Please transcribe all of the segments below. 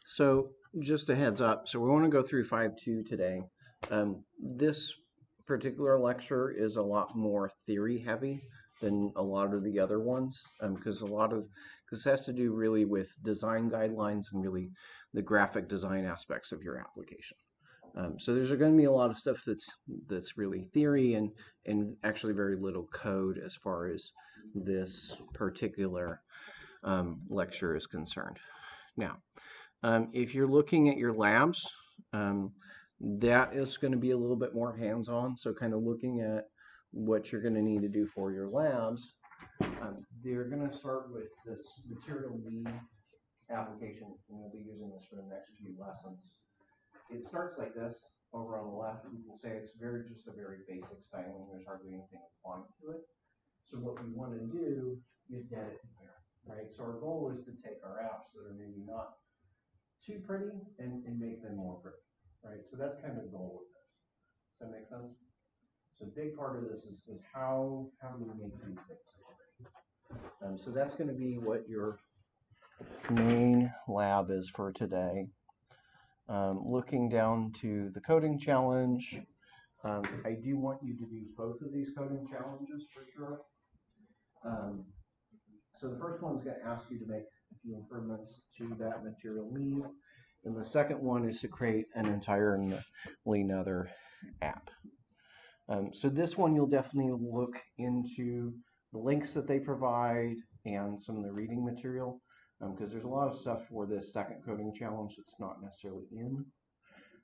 So just a heads up, so we want to go through 5.2 today. This particular lecture is a lot more theory heavy than a lot of the other ones, because it has to do really with design guidelines and really the graphic design aspects of your application. So there's going to be a lot of stuff that's really theory and actually very little code as far as this particular lecture is concerned. Now, if you're looking at your labs, that is going to be a little bit more hands-on. So kind of looking at what you're going to need to do for your labs. They're going to start with this material lead application, and we'll be using this for the next few lessons. It starts like this. Over on the left, you can say it's just a very basic styling. There's hardly anything applying to it. So what we want to do is get it here, right? So our goal is to take our apps that are maybe not too pretty and make them more pretty, right? So that's kind of the goal of this. Does that make sense? So a big part of this is how do we make these things pretty? So that's going to be what your main lab is for today. Looking down to the coding challenge, I do want you to do both of these coding challenges for sure. So the first one is going to ask you to make a few improvements to that material lead, and the second one is to create an entirely another app. So this one you'll definitely look into the links that they provide and some of the reading material, because there's a lot of stuff for this second coding challenge that's not necessarily in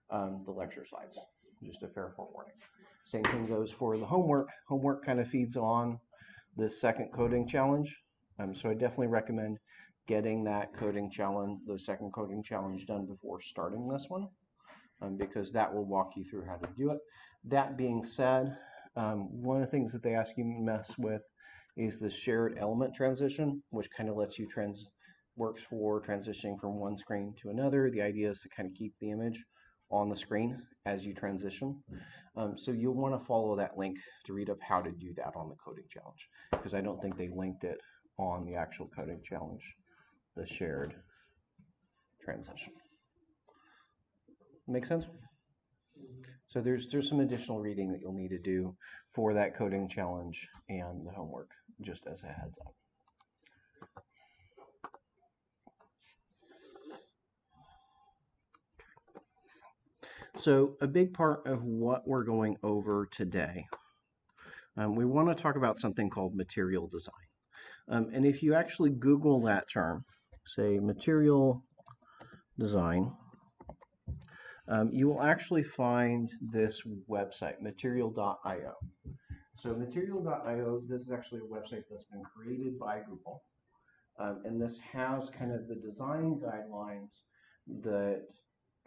the lecture slides. Just a fair forewarning. Same thing goes for the homework. Homework kind of feeds on this second coding challenge. So I definitely recommend getting that coding challenge, the second coding challenge done before starting this one, because that will walk you through how to do it. That being said, one of the things that they ask you to mess with is the shared element transition, which kind of lets you works for transitioning from one screen to another. The idea is to kind of keep the image on the screen as you transition. So you'll want to follow that link to read up how to do that on the coding challenge, because I don't think they linked it on the actual coding challenge, the shared transition. Make sense? So there's some additional reading that you'll need to do for that coding challenge and the homework, just as a heads up. So a big part of what we're going over today, we want to talk about something called material design. And if you actually Google that term, say material design, you will actually find this website, material.io. So material.io, this is actually a website that's been created by Google. And this has kind of the design guidelines that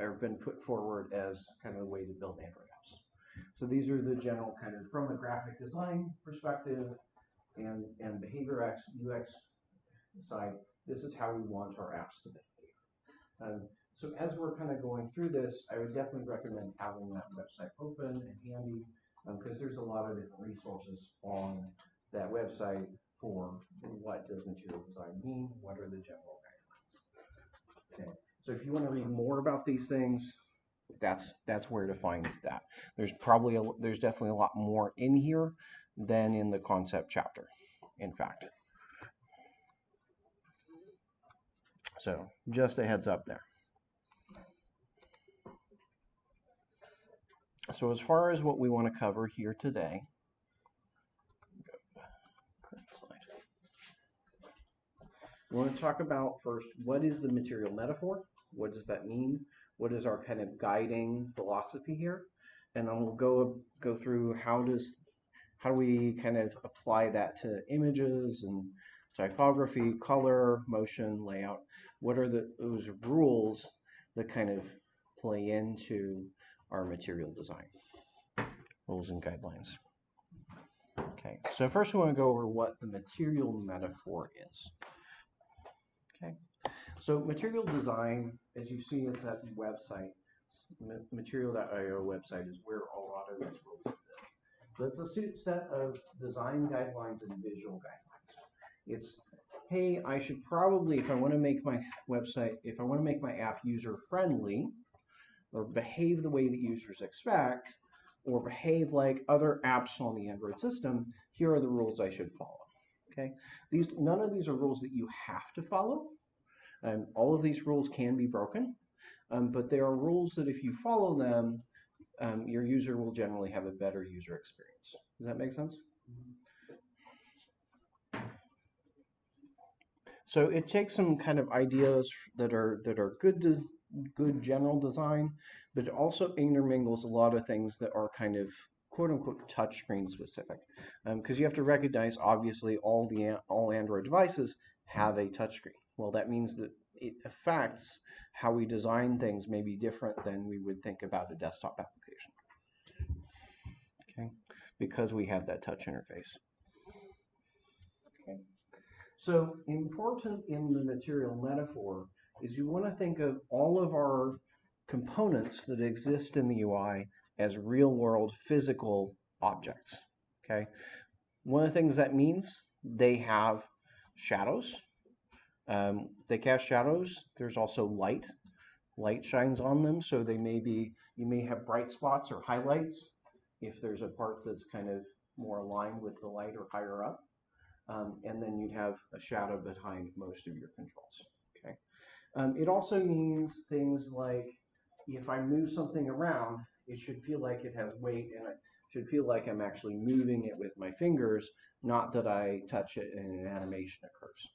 have been put forward as kind of a way to build Android apps. So these are the general kind of, from a graphic design perspective and behavior UX side, this is how we want our apps to behave. So as we're kind of going through this, I would definitely recommend having that website open and handy, because there's a lot of different resources on that website for what does material design mean, what are the general guidelines. Okay. So if you want to read more about these things, that's where to find that. There's definitely a lot more in here than in the concept chapter, in fact. So just a heads up there. So as far as what we want to cover here today, we want to talk about first, what is the material metaphor? What does that mean? What is our kind of guiding philosophy here? And then we'll go through how do we kind of apply that to images and typography, color, motion, layout. What are those rules that kind of play into our material design? Rules and guidelines. Okay, so first we want to go over what the material metaphor is. Okay, so material design, as you see, is that website. Material.io website is where a lot of this rules is. So it's a set of design guidelines and visual guidelines. It's hey, I should probably, if I want to make my website, if I want to make my app user friendly, or behave the way that users expect, or behave like other apps on the Android system, here are the rules I should follow. Okay, none of these are rules that you have to follow. All of these rules can be broken, but they are rules that if you follow them, your user will generally have a better user experience. Does that make sense? So it takes some kind of ideas that are good general design, but it also intermingles a lot of things that are kind of quote unquote touchscreen specific, because you have to recognize obviously all Android devices have a touchscreen. Well, that means that it affects how we design things may be different than we would think about a desktop application. Okay, because we have that touch interface. Okay. So important in the material metaphor is you want to think of all of our components that exist in the UI as real-world physical objects. Okay. One of the things that means they have shadows. They cast shadows. There's also light. Light shines on them, so you may have bright spots or highlights if there's a part that's kind of more aligned with the light or higher up. And then you'd have a shadow behind most of your controls. Okay. It also means things like if I move something around, it should feel like it has weight, and it should feel like I'm actually moving it with my fingers, not that I touch it and an animation occurs.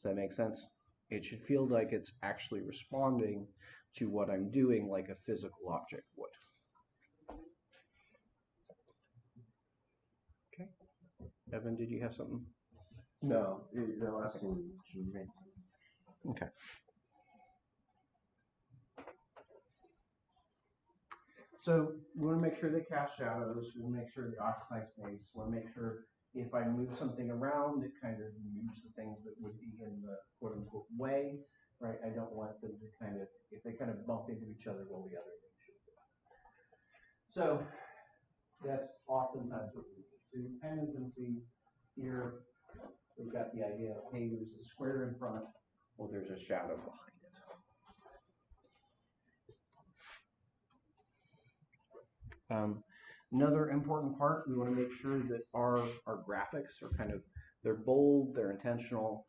Does that make sense? It should feel like it's actually responding to what I'm doing like a physical object would. Okay. Evan, did you have something? No, the last one made sense. Okay. So we want to make sure they cast shadows. We want to make sure they occupy space. We want to make sure if I move something around, it kind of moves the things that would be in the quote unquote way, right? I don't want them to kind of, if they kind of bump into each other, well, the other thing should do. So that's oftentimes what we need. So you kind of can see here, we've got the idea of, hey, there's a square in front, well, there's a shadow behind it. Another important part, we want to make sure that our graphics are kind of, they're bold, they're intentional.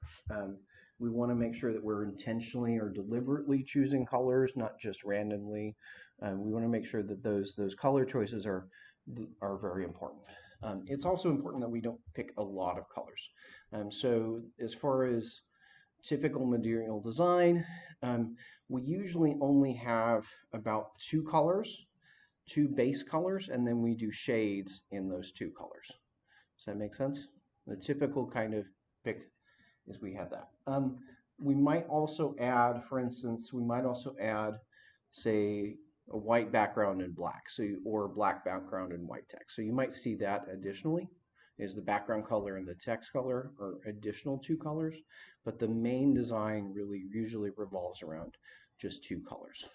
We want to make sure that we're intentionally or deliberately choosing colors, not just randomly. We want to make sure that those color choices are very important. It's also important that we don't pick a lot of colors. So as far as typical material design, we usually only have about 2 colors. 2 base colors, and then we do shades in those 2 colors. Does that make sense? The typical kind of pick is we have that. We might also add, for instance, say, a white background and black, or black background and white text. So you might see that additionally, is the background color and the text color are additional 2 colors, but the main design really usually revolves around just 2 colors.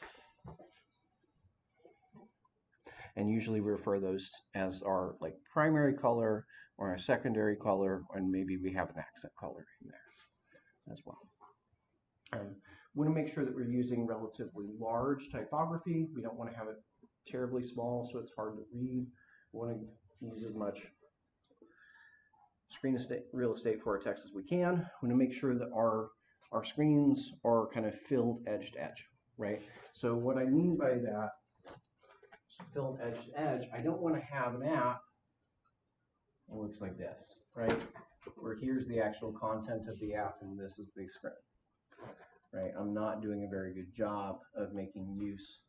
And usually we refer those as our like primary color or our secondary color, and maybe we have an accent color in there as well. We want to make sure that we're using relatively large typography. We don't want to have it terribly small so it's hard to read. We want to use as much real estate for our text as we can. We want to make sure that our screens are kind of filled edge to edge, right? So what I mean by that, filled edge to edge, I don't want to have an app that looks like this, right? Where here's the actual content of the app and this is the screen, right? I'm not doing a very good job of making use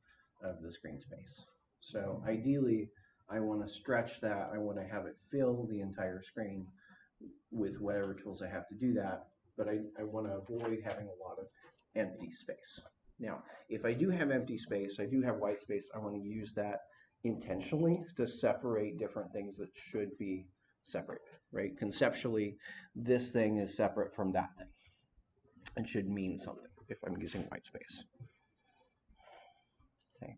of the screen space. So ideally, I want to stretch that. I want to have it fill the entire screen with whatever tools I have to do that, but I want to avoid having a lot of empty space. Now, if I do have empty space, I do have white space, I want to use that intentionally to separate different things that should be separated, right? Conceptually, this thing is separate from that thing and should mean something if I'm using white space. Okay,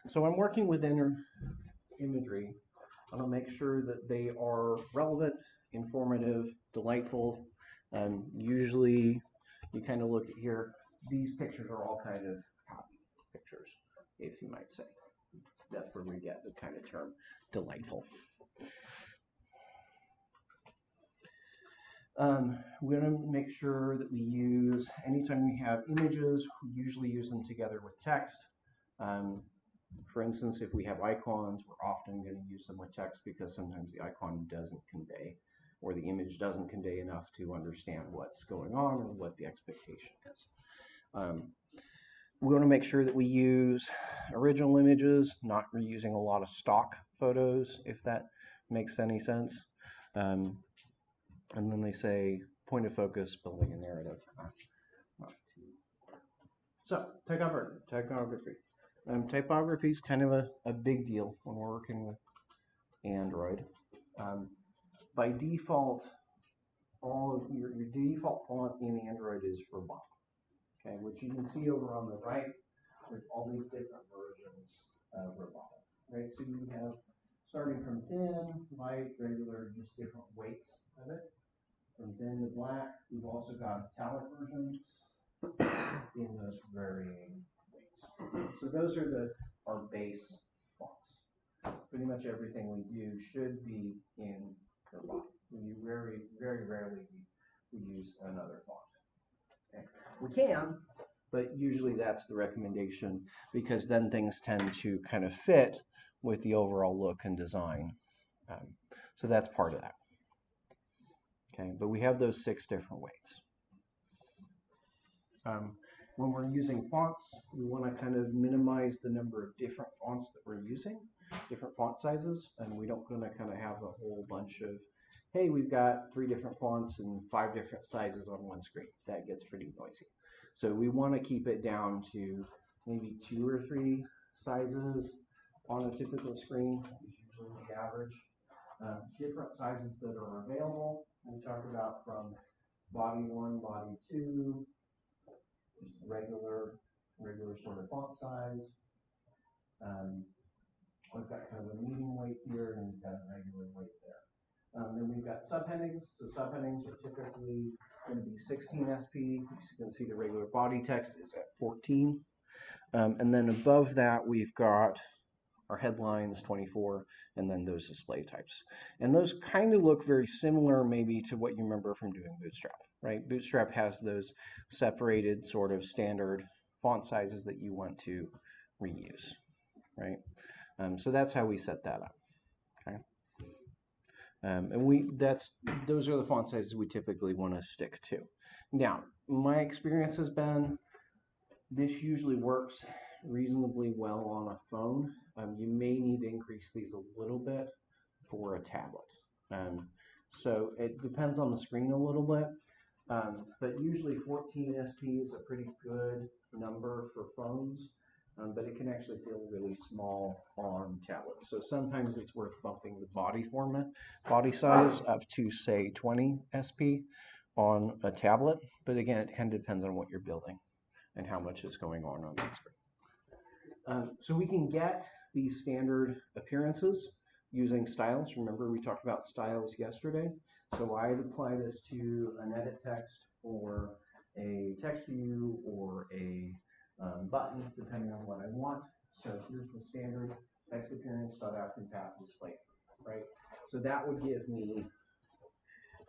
so I'm working with imagery. I want to make sure that they are relevant, informative, delightful, Usually, you kind of look at here, these pictures are all kind of copy pictures, if you might say. That's where we get the kind of term delightful. We're going to make sure that we use, anytime we have images, we usually use them together with text. For instance, if we have icons, we're often going to use them with text because sometimes the icon doesn't convey, or the image doesn't convey enough to understand what's going on or what the expectation is. We want to make sure that we use original images, not reusing a lot of stock photos, if that makes any sense. And then they say point of focus, building a narrative. So typography. Typography is kind of a big deal when we're working with Android. By default, all of your default font in Android is Roboto. Okay, which you can see over on the right. There's all these different versions of Roboto. Right, so you have starting from thin, light, regular, just different weights of it. From thin to black, we've also got italic versions in those varying weights. So those are our base fonts. Pretty much everything we do should be in Roboto. We very, very rarely we use another font. Okay. We can, but usually that's the recommendation because then things tend to kind of fit with the overall look and design. So that's part of that. Okay, but we have those 6 different weights. When we're using fonts, we want to kind of minimize the number of different fonts that we're using, different font sizes, and we don't want to kind of have a whole bunch of, hey, we've got 3 different fonts and 5 different sizes on one screen. That gets pretty noisy. So we want to keep it down to maybe 2 or 3 sizes on a typical screen, is usually the average. Different sizes that are available. We talk about from body 1, body 2, just regular sort of font size. We've got kind of a medium weight here, and we've got a regular weight there. Then we've got subheadings. So subheadings are typically going to be 16 SP. You can see the regular body text is at 14. And then above that, we've got our headlines, 24, and then those display types. And those kind of look very similar maybe to what you remember from doing Bootstrap, right? Bootstrap has those separated sort of standard font sizes that you want to reuse, right? So that's how we set that up, okay? And those are the font sizes we typically want to stick to. Now, my experience has been this usually works reasonably well on a phone. You may need to increase these a little bit for a tablet. So it depends on the screen a little bit, but usually 14 SP is a pretty good number for phones, but it can actually feel really small on tablets. So sometimes it's worth bumping the body size up to say 20 SP on a tablet, but again, it kind of depends on what you're building and how much is going on that screen. So we can get these standard appearances using styles. Remember we talked about styles yesterday. So I'd apply this to an edit text or a text view or a button, depending on what I want. So here's the standard text appearance.outcomepath display, right? So that would give me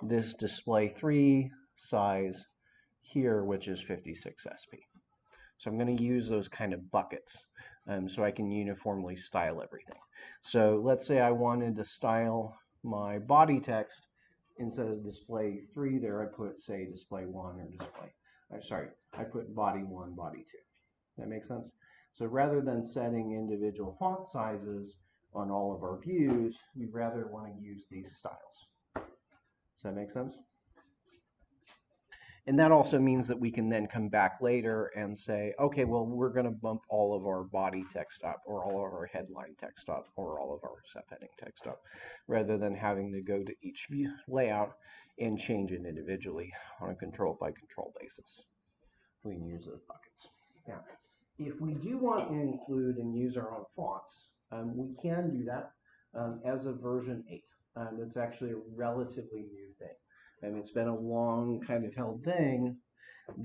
this display 3 size here, which is 56 SP. So I'm going to use those kind of buckets so I can uniformly style everything. So let's say I wanted to style my body text instead of display 3 there, I put say display 1 or I put body 1, body 2. That makes sense? So rather than setting individual font sizes on all of our views, we rather want to use these styles. Does that make sense? And that also means that we can then come back later and say, okay, well, we're going to bump all of our body text up or all of our headline text up or all of our subheading text up, rather than having to go to each view layout and change it individually on a control by control basis. We can use those buckets. Now, if we do want to include and use our own fonts, we can do that as of version 8. It's actually a relatively new thing. It's been a long kind of held thing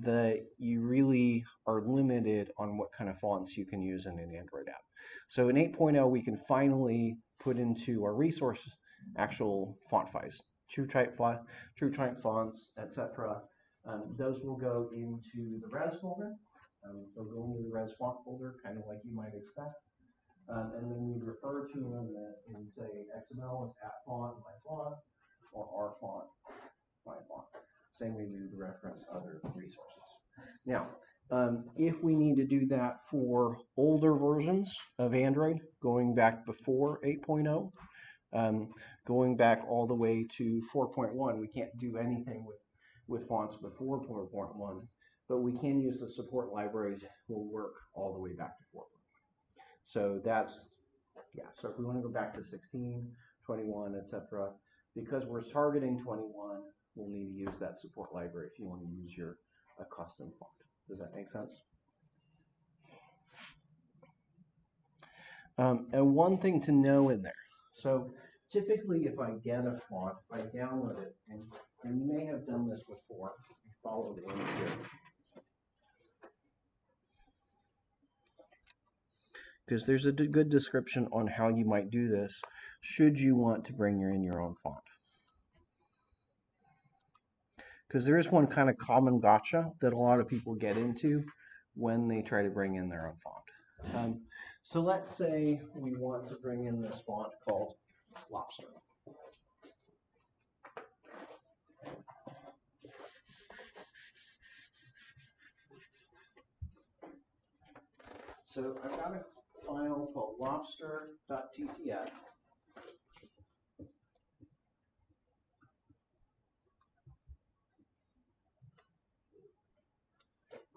that you really are limited on what kind of fonts you can use in an Android app. So in 8.0, we can finally put into our resources actual font files, true type fonts, etc. Those will go into the res folder. They'll go into the res font folder, kind of like you might expect. And then we refer to them and say XML is at font, my font, or R font, my font. Same way we would reference other resources. Now, if we need to do that for older versions of Android, going back before 8.0, going back all the way to 4.1, we can't do anything with fonts before 4.1, but we can use the support libraries will work all the way back to 4.1. So that's, yeah, so if we want to go back to 16, 21, etc., because we're targeting 21, we'll need to use that support library if you want to use your custom font. Does that make sense? And one thing to know in there. So typically if I get a font, if I download it, and you may have done this before, follow the link here. Because there's a good description on how you might do this should you want to bring in your own font. Because there is one kind of common gotcha that a lot of people get into when they try to bring in their own font. So let's say we want to bring in this font called Lobster. So I've got a file called lobster.ttf.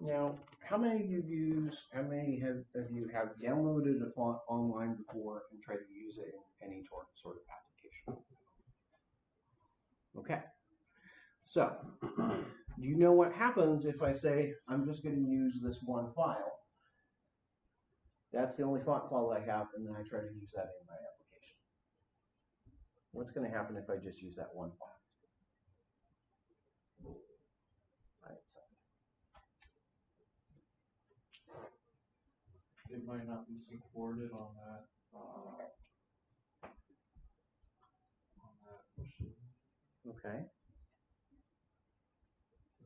Now, how many of you have downloaded a font online before and tried to use it in any sort of application? Okay. So, do you know what happens if I say I'm just going to use this one file? That's the only font file I have, and then I try to use that in my application. What's going to happen if I just use that one file? It might not be supported on that machine. Okay.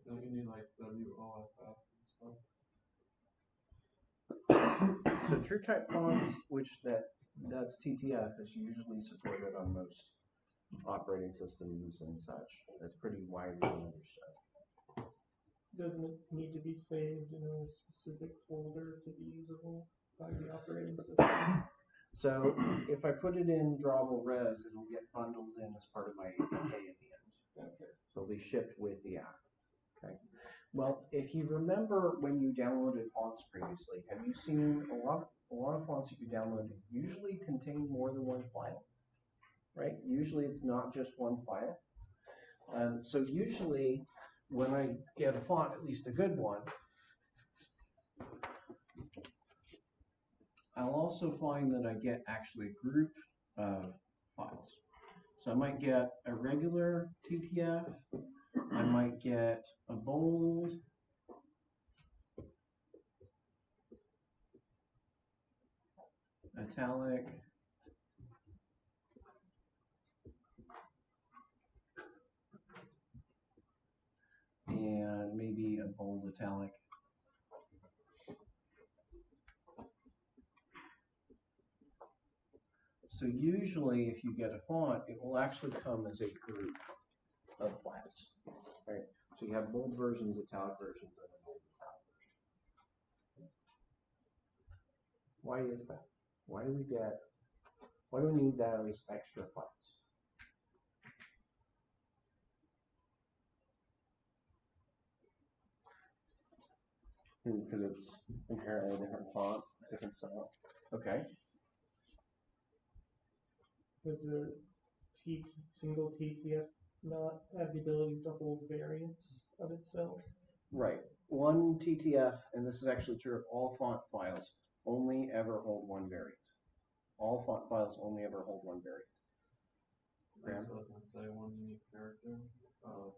Don't you need like WOFF and stuff? So true type fonts, which that's TTF, is usually supported on most operating systems and such. That's pretty widely understood. Doesn't it need to be saved in a specific folder to be usable by the operating system? So if I put it in drawable res, it'll get bundled in as part of my APK at the end. Okay. So it'll be shipped with the app. Okay. Well, if you remember when you downloaded fonts previously, have you seen a lot of fonts that you downloaded usually contain more than one file, right? Usually it's not just one file. So usually when I get a font, at least a good one, I'll also find that I get actually a group of files. So I might get a regular TTF, I might get a bold, italic, and maybe a bold italic. So usually if you get a font, it will actually come as a group of files. Right? So you have bold versions, italic versions, and a bold italic version. Why is that? Why do we need those extra files? Because it's inherently a different font, different style. Okay. Does the single TTF not have the ability to hold variants of itself? Right. One TTF, and this is actually true of all font files, only ever hold one variant. All font files only ever hold one variant. So I was going to say one unique character. For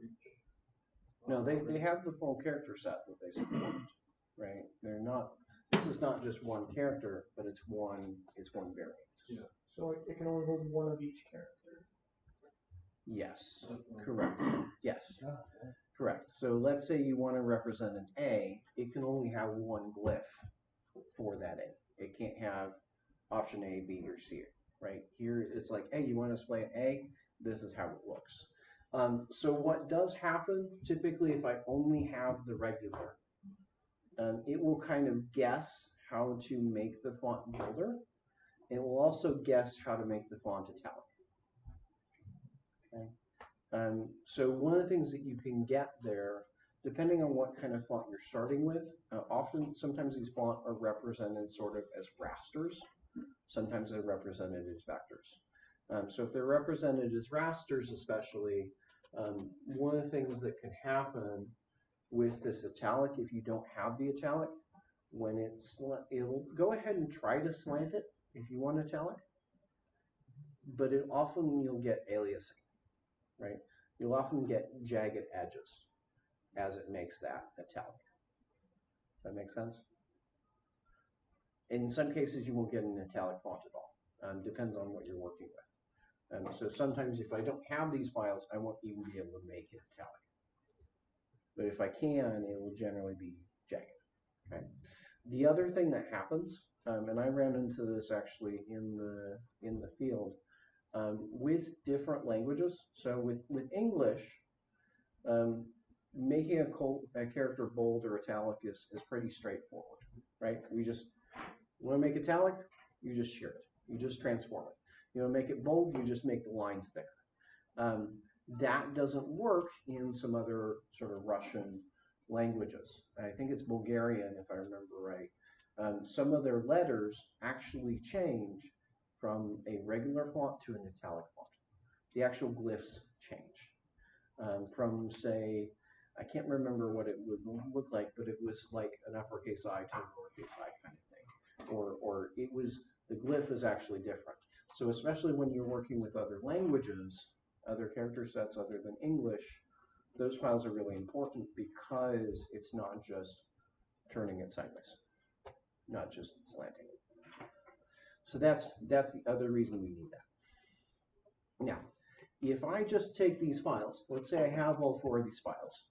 each. No, they have the full character set that they support, right? They're not. This is not just one character, but it's one variant. Yeah. So it can only hold one of each character. Yes, That's not- correct. Yes, Yeah. correct. So let's say you want to represent an A, it can only have one glyph for that A. It can't have option A, B, or C, right? Here it's like, hey, you want to display an A? This is how it looks. So what does happen typically if I only have the regular, it will kind of guess how to make the font bolder. It will also guess how to make the font italic. Okay. So one of the things that you can get there, depending on what kind of font you're starting with, sometimes these fonts are represented sort of as rasters. Sometimes they're represented as vectors. So if they're represented as rasters especially, one of the things that can happen with this italic, if you don't have the italic, when it'll go ahead and try to slant it if you want italic, but often you'll get aliasing, right? You'll often get jagged edges as it makes that italic. Does that make sense? In some cases, you won't get an italic font at all. Depends on what you're working with. So sometimes if I don't have these files, I won't even be able to make it italic. But if I can, it will generally be jagged. Okay. The other thing that happens, and I ran into this actually in the field, with different languages. So with English, making a character bold or italic is pretty straightforward, right? You want to make italic, you just shear it. You just transform it. You want to make it bold, you just make the lines thicker. That doesn't work in some other sort of Russian languages. I think it's Bulgarian, if I remember right. Some of their letters actually change from a regular font to an italic font. The actual glyphs change. From, say, I can't remember what it would look like, but it was like an uppercase I to an lowercase I kind of thing. Or it was, the glyph is actually different. So especially when you're working with other languages, other character sets other than English, those files are really important because it's not just turning it sideways, not just slanting it. So that's the other reason we need that. Now, if I just take these files, let's say I have all 4 of these files,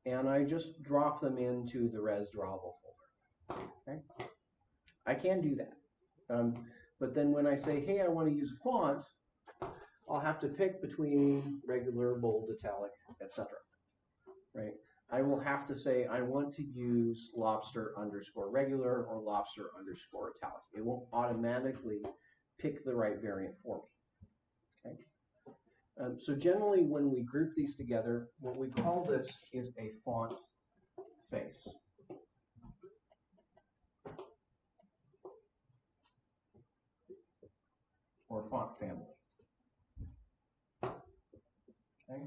and I just drop them into the res drawable folder, okay? I can do that. But then when I say, hey, I want to use a font, I'll have to pick between regular, bold, italic, etc. Right? I will have to say I want to use lobster underscore regular or lobster underscore italic. It won't automatically pick the right variant for me. Okay? So generally when we group these together, what we call this is a font face. Or font family. Okay?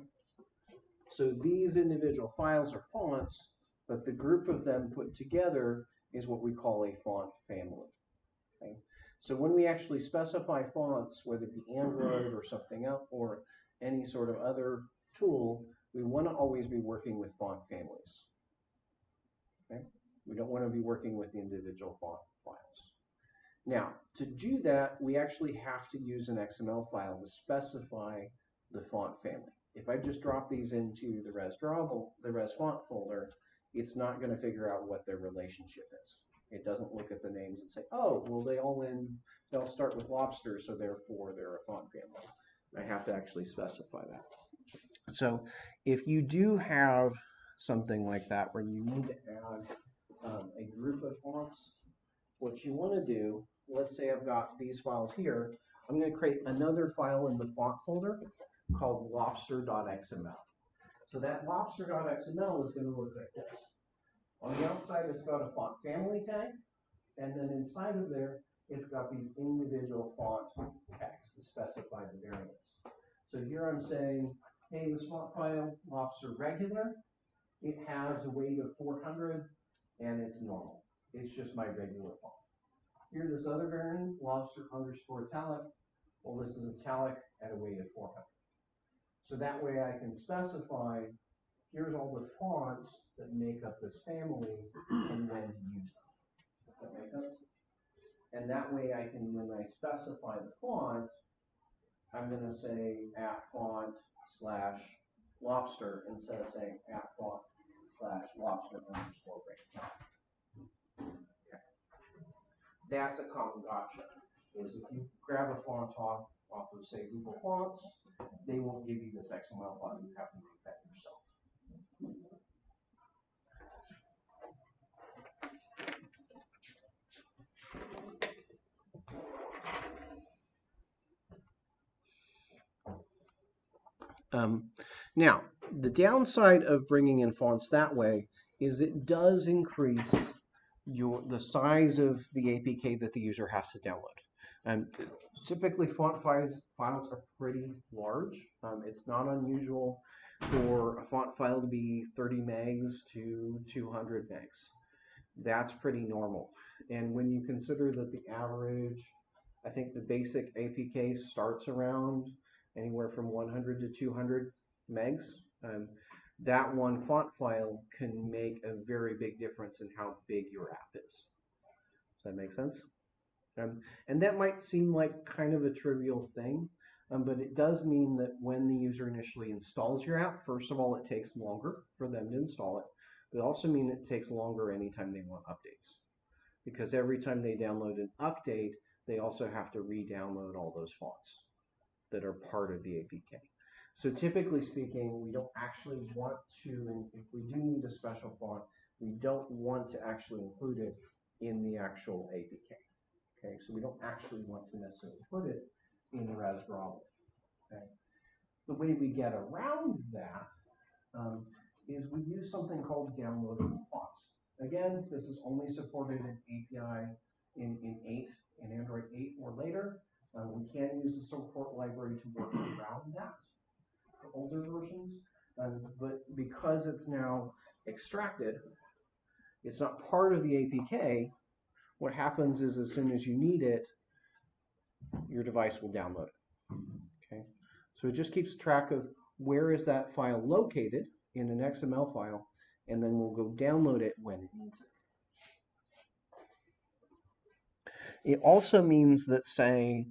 So these individual files are fonts, but the group of them put together is what we call a font family. Okay? So when we actually specify fonts, whether it be Android or something else, or any sort of other tool, we want to always be working with font families. Okay? We don't want to be working with the individual font files. Now, to do that, we actually have to use an XML file to specify the font family. If I just drop these into the res font folder, it's not going to figure out what their relationship is. It doesn't look at the names and say, oh, well, they'll start with lobster, so therefore they're a font family. I have to actually specify that. So if you do have something like that where you need to add a group of fonts, what you want to do, let's say I've got these files here, I'm going to create another file in the font folder called lobster.xml. So that lobster.xml is going to look like this. On the outside, it's got a font family tag, and then inside of there, it's got these individual font tags to specify the variants. So here I'm saying, hey, this font file, lobster regular, it has a weight of 400, and it's normal. It's just my regular font. Here, this other variant, lobster underscore italic, well, this is italic at a weight of 400. So that way I can specify, here's all the fonts that make up this family and when to use them. Does that make sense? And that way I can, when I specify the font, I'm going to say @font/lobster instead of saying @font/lobster_range. Okay. That's a common gotcha. Is if you grab a font off of say Google Fonts, they won't give you this XML file. You have to make that yourself. Now, the downside of bringing in fonts that way is it does increase the size of the APK that the user has to download. Typically, font files are pretty large. It's not unusual for a font file to be 30 megs to 200 megs. That's pretty normal. And when you consider that the average, I think the basic APK starts around anywhere from 100 to 200 megs, that one font file can make a very big difference in how big your app is. Does that make sense? And that might seem like kind of a trivial thing, but it does mean that when the user initially installs your app, first of all, it takes longer for them to install it. But it also means it takes longer anytime they want updates. Because every time they download an update, they also have to re-download all those fonts that are part of the APK. So typically speaking, we don't actually want to, and if we do need a special font, we don't want to actually include it in the actual APK. Okay, so we don't actually want to necessarily put it in the Raspberry. Okay, the way we get around that is we use something called downloadable fonts. Again, this is only supported in API in 8, in Android 8 or later. We can use the support library to work around that for older versions, but because it's now extracted, it's not part of the APK. What happens is as soon as you need it, your device will download it. Okay, so it just keeps track of where is that file located in an XML file, and then we'll go download it when it needs it. It also means that, say,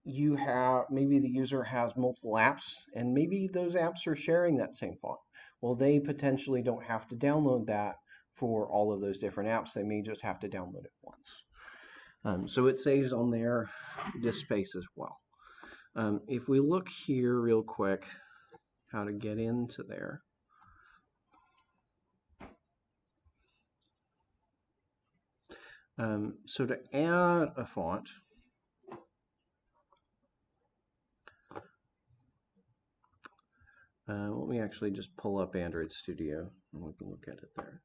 you have, maybe the user has multiple apps, and maybe those apps are sharing that same font. Well, they potentially don't have to download that for all of those different apps. They may just have to download it once. So it saves on their disk space as well. If we look here real quick, how to get into there. So to add a font, let me actually just pull up Android Studio and we can look at it there.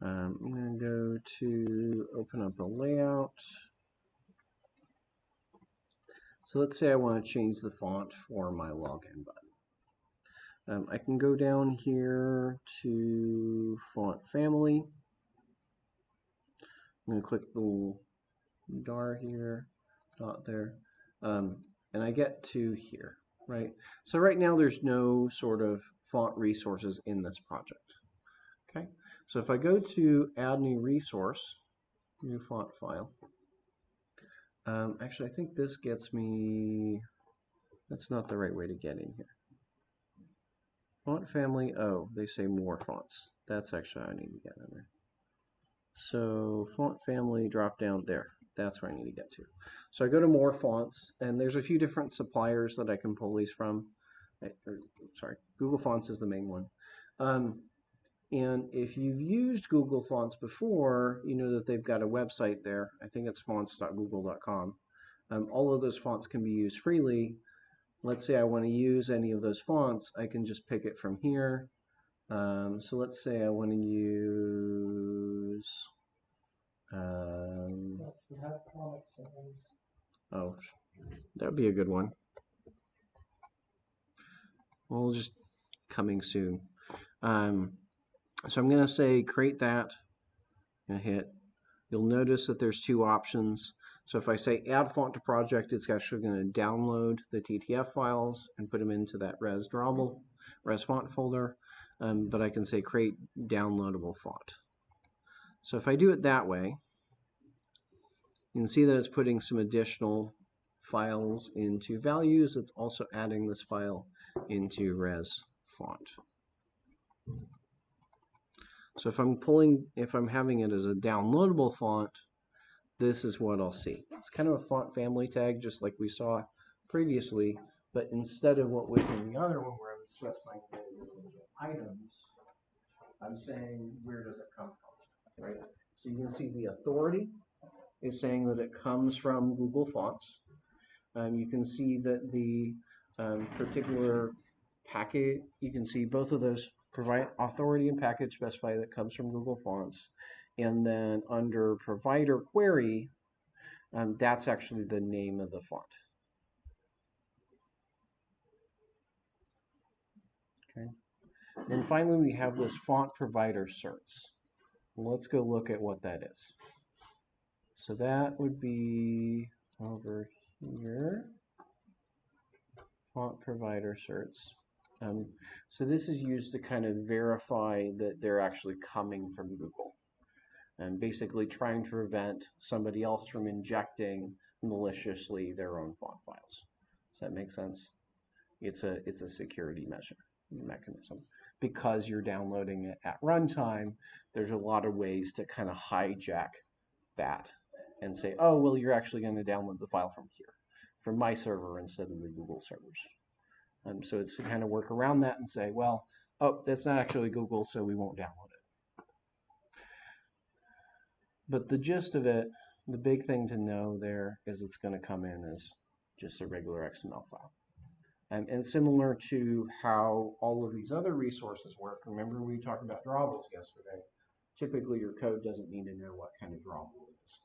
I'm going to go to open up a layout. So let's say I want to change the font for my login button. I can go down here to font family. I'm going to click the little dar here, dot there, and I get to here, right? So right now there's no sort of font resources in this project. Okay, so if I go to add new resource, new font file, actually I think this gets me, that's not the right way to get in here. Font family, oh, they say more fonts. That's actually how I need to get in there. So font family drop down there. That's where I need to get to. So I go to more fonts, and there's a few different suppliers that I can pull these from. Sorry, Google Fonts is the main one. And if you've used Google Fonts before, you know that they've got a website there. I think it's fonts.google.com. All of those fonts can be used freely. Let's say I want to use any of those fonts. I can just pick it from here, So let's say I want to use, Well, we have Comic Sans. oh, that'd be a good one. Well, just coming soon. So I'm going to say create that and hit. You'll notice that there's two options. So if I say add font to project, it's actually going to download the TTF files and put them into that res font folder. But I can say create downloadable font. So if I do it that way, you can see that it's putting some additional files into values. It's also adding this file into res font. So if I'm having it as a downloadable font, this is what I'll see. It's kind of a font family tag, just like we saw previously, but instead of what was in the other one where I'm specifying the individual items, I'm saying where does it come from, right? So you can see the authority is saying that it comes from Google Fonts. You can see that the particular packet, you can see both of those provide authority and package specify that comes from Google Fonts. And then under provider query, that's actually the name of the font. Okay. And finally, we have this font provider certs. Let's go look at what that is. So that would be over here, font provider certs. So this is used to kind of verify that they're actually coming from Google, and basically trying to prevent somebody else from injecting maliciously their own font files. Does that make sense? It's a security mechanism. Because you're downloading it at runtime, there's a lot of ways to kind of hijack that and say, oh, well, you're actually going to download the file from here, from my server instead of the Google servers. So it's to kind of work around that and say, well, oh, that's not actually Google, so we won't download it. But the gist of it, the big thing to know there is it's going to come in as just a regular XML file. And similar to how all of these other resources work, remember we talked about drawables yesterday. Typically your code doesn't need to know what kind of drawable it is.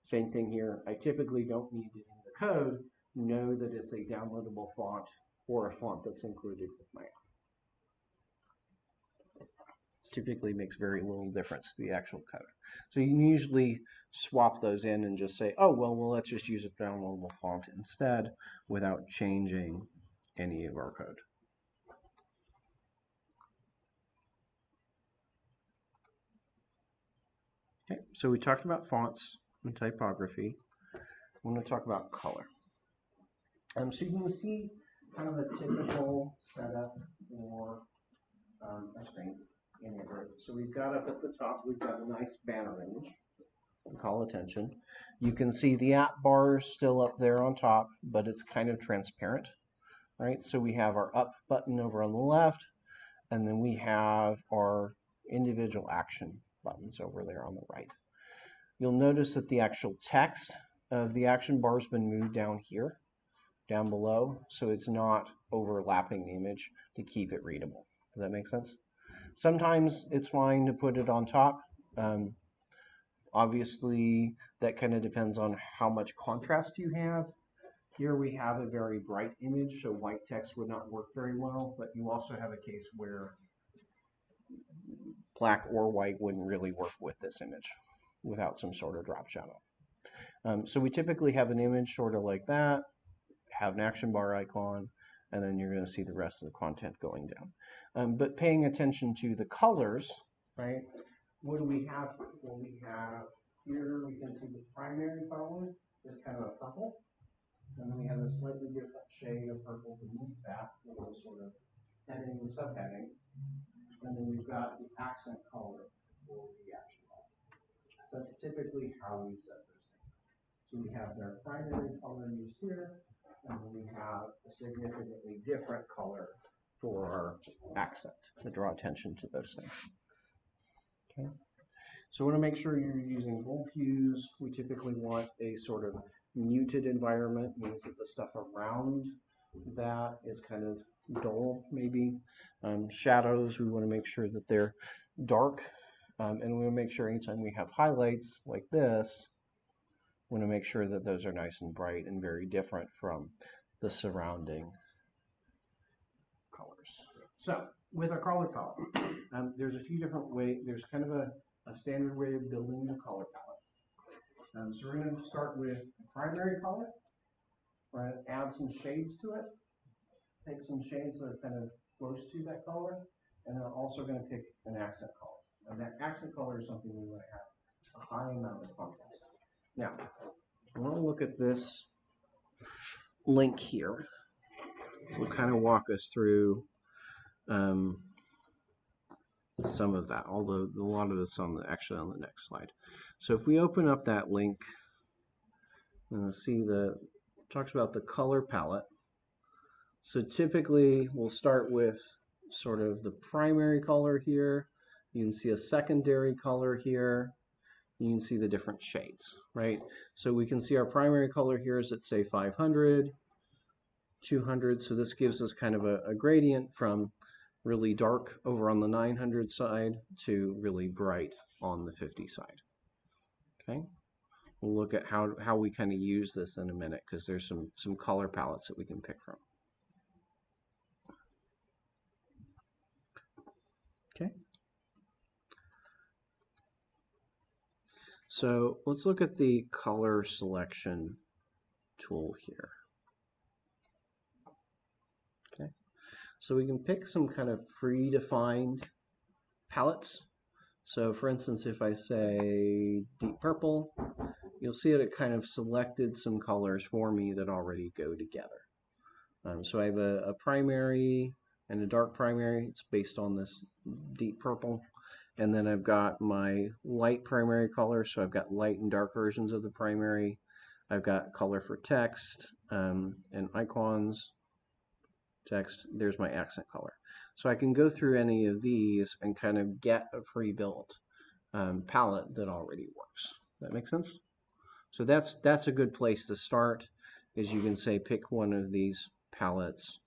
Same thing here. I typically don't need to, in the code, know that it's a downloadable font or a font that's included with my app. Typically makes very little difference to the actual code. So you can usually swap those in and just say, oh, well, let's just use a downloadable font instead without changing any of our code. Okay, so we talked about fonts and typography. I want to talk about color. So you can see kind of a typical setup for a screen in Imagery. So we've got up at the top, we've got a nice banner image. Call attention. You can see the app bar still up there on top, but it's kind of transparent, right? So we have our up button over on the left, and then we have our individual action buttons over there on the right. You'll notice that the actual text of the action bar has been moved down here, down below, so it's not overlapping the image to keep it readable. Does that make sense? Sometimes it's fine to put it on top. Obviously, that kind of depends on how much contrast you have. Here we have a very bright image, so white text would not work very well, but you also have a case where black or white wouldn't really work with this image without some sort of drop shadow. So we typically have an image sort of like that, have an action bar icon, and then you're going to see the rest of the content going down. But paying attention to the colors, right? What do we have here? Well, we have here, we can see the primary color is kind of a purple. And then we have a slightly different shade of purple beneath that, a little sort of heading and subheading. And then we've got the accent color for the action bar. So that's typically how we set those things. So we have their primary color used here, and then we have a significantly different color for our accent to draw attention to those things. Okay. So we want to make sure you're using bold hues. We typically want a sort of muted environment, means that the stuff around that is kind of dull, maybe. Shadows, we want to make sure that they're dark. And we want to make sure anytime we have highlights like this, we want to make sure that those are nice and bright and very different from the surrounding colors. So with our color palette, there's a few different ways. There's kind of a standard way of building the color palette. So we're going to start with a primary color. We're going to add some shades to it. Take some shades that are kind of close to that color, and then also going to pick an accent color. And that accent color is something we want to have a high amount of contrast. Now, I want to look at this link here. We'll kind of walk us through some of that, although a lot of it's actually on the next slide. So if we open up that link, we'll see talks about the color palette. So typically we'll start with sort of the primary color here. You can see a secondary color here. You can see the different shades, right? So we can see our primary color here is at say 500, 200. So this gives us kind of a gradient from really dark over on the 900 side to really bright on the 50 side. Okay, we'll look at how we kind of use this in a minute, because there's some color palettes that we can pick from. Okay, so let's look at the color selection tool here. Okay, so we can pick some kind of predefined palettes. So for instance, if I say deep purple, you'll see that it kind of selected some colors for me that already go together. So I have a primary and a dark primary. It's based on this deep purple. And then I've got my light primary color. So I've got light and dark versions of the primary. I've got color for text and icons, text. There's my accent color. So I can go through any of these and kind of get a pre-built palette that already works. That makes sense? So that's a good place to start, is you can say pick one of these palettes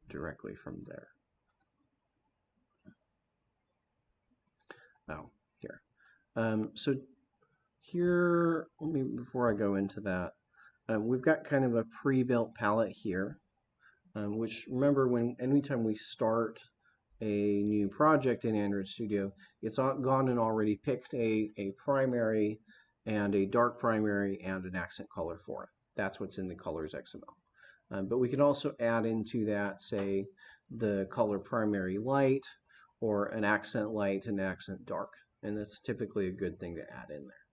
directly from there. Oh, here. So here, before I go into that, we've got kind of a pre-built palette here, which remember, anytime we start a new project in Android Studio, it's gone and already picked a primary and a dark primary and an accent color for it. That's what's in the colors XML. But we can also add into that, say, the color primary light or an accent light and accent dark. And that's typically a good thing to add in there.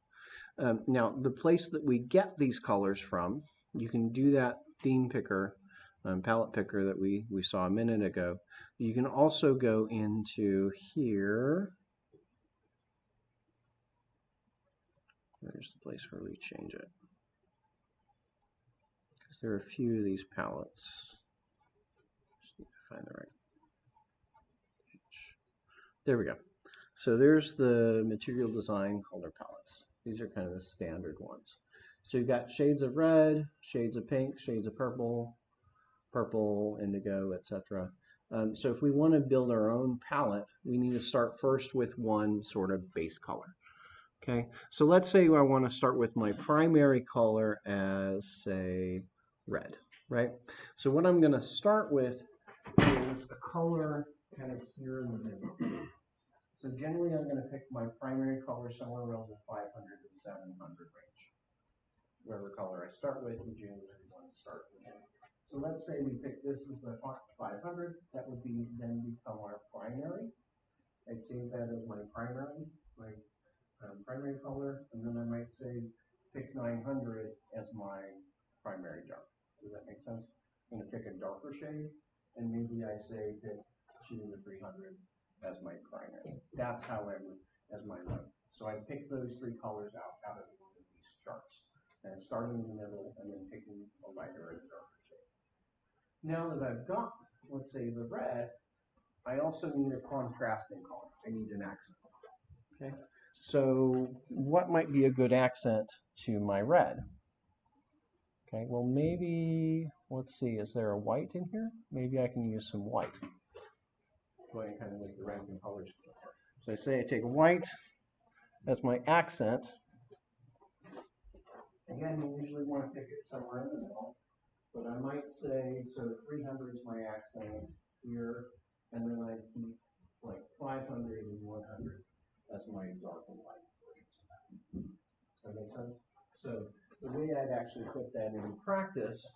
Now, the place that we get these colors from, you can do that theme picker, palette picker that we saw a minute ago. You can also go into here. There's the place where we change it, because there are a few of these palettes. Just need to find the right page. There we go. So there's the material design color palettes. These are kind of the standard ones. So you've got shades of red, shades of pink, shades of purple, purple, indigo, etc. So if we want to build our own palette, we need to start first with one sort of base color. Okay, so let's say I want to start with my primary color as, say, red, right? So what I'm going to start with is a color kind of here in the middle. So generally I'm going to pick my primary color somewhere around the 500 to 700 range. Whatever color I start with, you generally want to start with. So let's say we pick this as the 500. That would then become our primary. I'd save that as my primary color, and then I might say pick 900 as my primary dark. Does that make sense? I'm going to pick a darker shade, and maybe I say pick 2 to 300 as my primary. That's how I would, as my node. So I pick those three colors out of one of these charts, and starting in the middle, and then picking a lighter and a darker shade. Now that I've got, let's say, the red, I also need a contrasting color. I need an accent. Okay. So what might be a good accent to my red? Okay, well maybe, let's see, is there a white in here? Maybe I can use some white. Go ahead and kind of make the random colors. So I say I take white as my accent. Again, you usually want to pick it somewhere in the middle, but I might say, so 300 is my accent here, and then I keep like 500 and 100 as my dark and light versions of that. Does that make sense? So the way I'd actually put that in practice,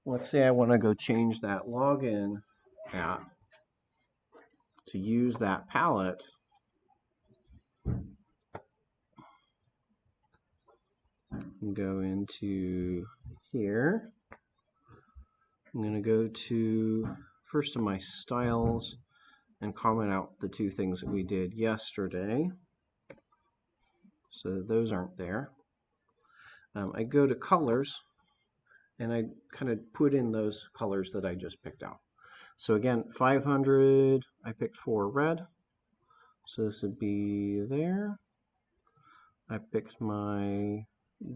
let's say I want to go change that login app to use that palette. Go into here. I'm going to go to first of my styles and comment out the two things that we did yesterday. So those aren't there. I go to colors and I kind of put in those colors that I just picked out. So again, 500, I picked for red. So this would be there. I picked my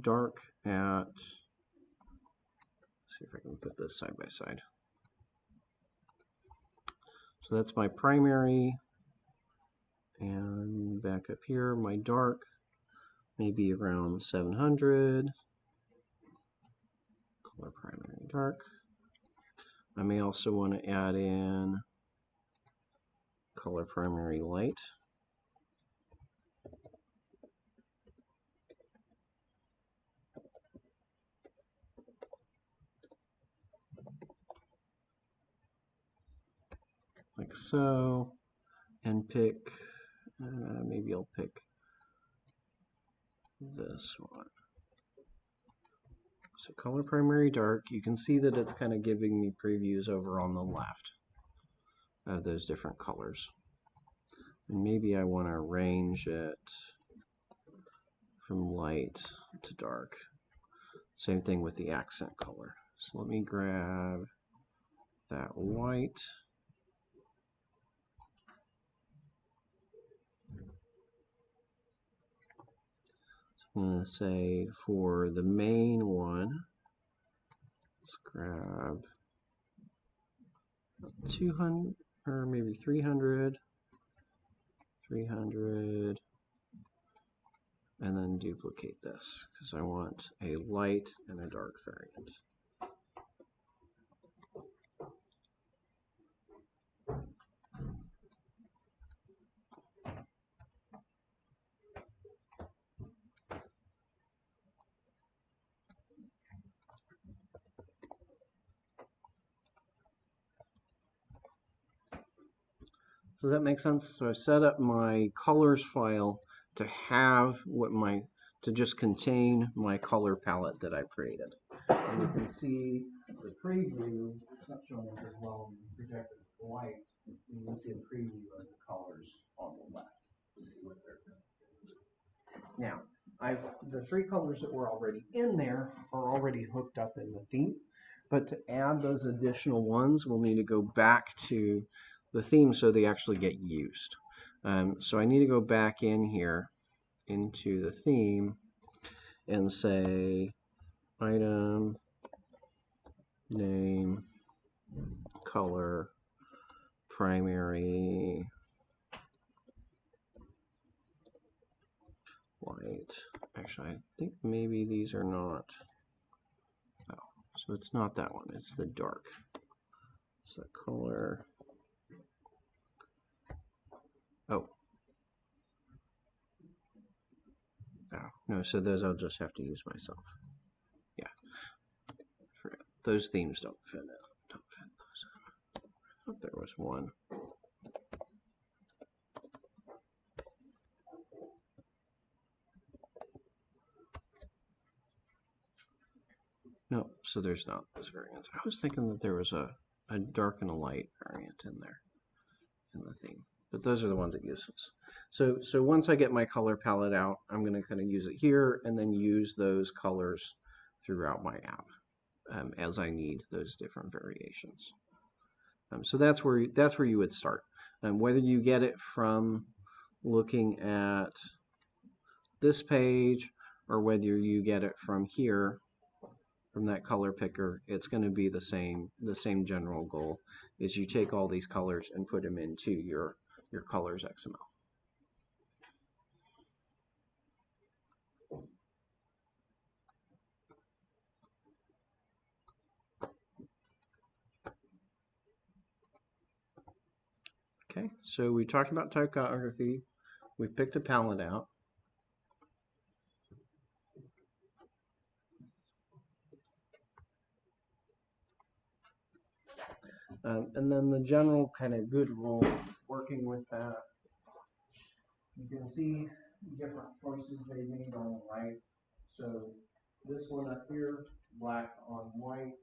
dark at, let's see if I can put this side by side. So that's my primary, and back up here, my dark, maybe around 700. Color primary dark. I may also want to add in color primary light. Like so, and pick, maybe I'll pick this one. So color primary dark, you can see that it's kind of giving me previews over on the left of those different colors. And maybe I want to arrange it from light to dark. Same thing with the accent color. So let me grab that white. I'm going to say for the main one, let's grab 200 or maybe 300, 300, and then duplicate this because I want a light and a dark variant. Does that make sense? So I've set up my colors file to have to just contain my color palette that I've created. And you can see the preview, it's not showing up as well in the projected lights. You can see a preview of the colors on the left to see what they're doing. Now, the three colors that were already in there are already hooked up in the theme, but to add those additional ones, we'll need to go back to the theme so they actually get used. So I need to go back in here into the theme and say item, name, color, primary, white. Actually, I think maybe these are not. Oh, so it's not that one. It's the dark. So color. Oh. Oh, no, so those I'll just have to use myself. Yeah. Forget. Those themes don't fit in. Don't fit those in. I thought there was one. No, so there's not those variants. I was thinking that there was a dark and a light variant in there in the theme, but those are the ones it uses. So once I get my color palette out, I'm going to kind of use it here and then use those colors throughout my app as I need those different variations. So that's where you would start. Whether you get it from looking at this page or whether you get it from here from that color picker, it's going to be the same general goal, is you take all these colors and put them into your colors XML. Okay, so we talked about typography. We've picked a palette out. And then the general kind of good rule working with that. You can see different choices they made on the right. So this one up here, black on white,